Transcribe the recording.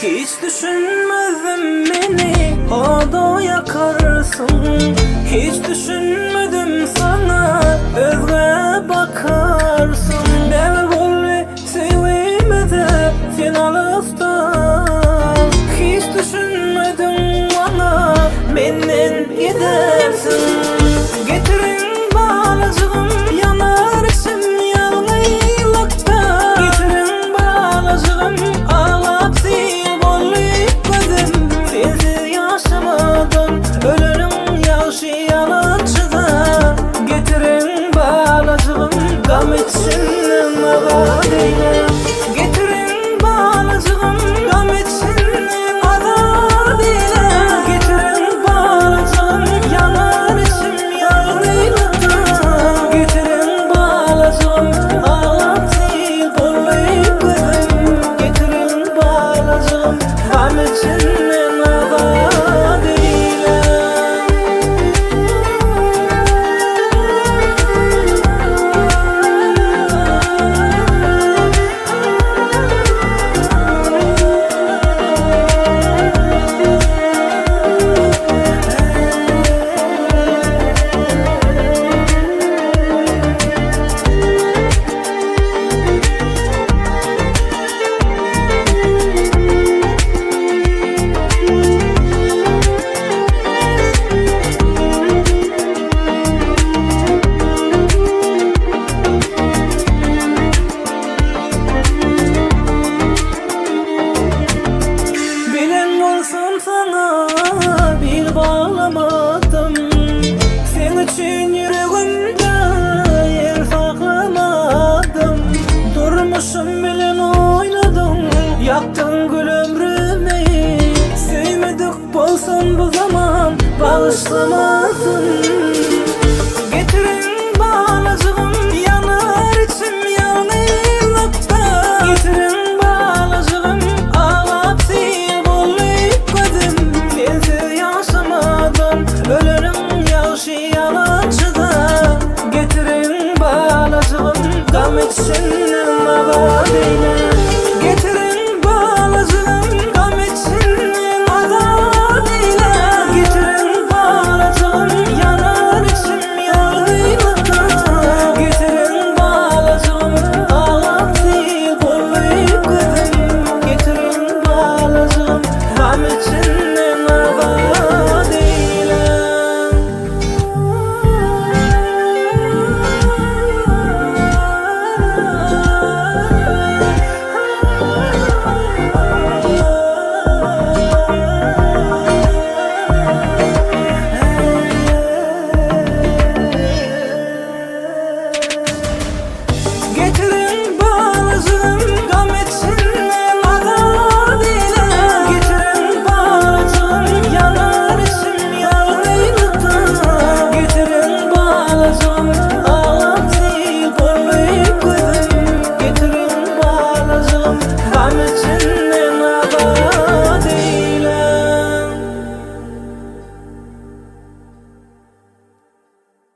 Hiç düşünmedim beni orada yakarsın. Hiç düşünmedim sana özge bakarsın. Deme böyle sevime de finalistan. Hiç düşünmedim bana benden gidersin. Getirin balacığım yanar içim yanıylakta. Getirin balacığım ağlap sil bolluyup gözüm. Sensiz yaşamadan ölürüm yaşayanınca. Getirin balacığım gam içinden ağa değilim. Getirin balacığım gam içinden ağa değilim. Getirin balacığım yanar içim yanıylakta. Getirin balacığım ağlap sil bolluyup gözüm. Getirin balacığım gam içinden ağa değilim. Bilen olsam sana bir bağlamadım. Sen için yüreğimde yer saklamadım. Durmuşum bilen oynadım, yaktın gül ömrümü. Sevmedik bolsan bu zaman bağışlamadın.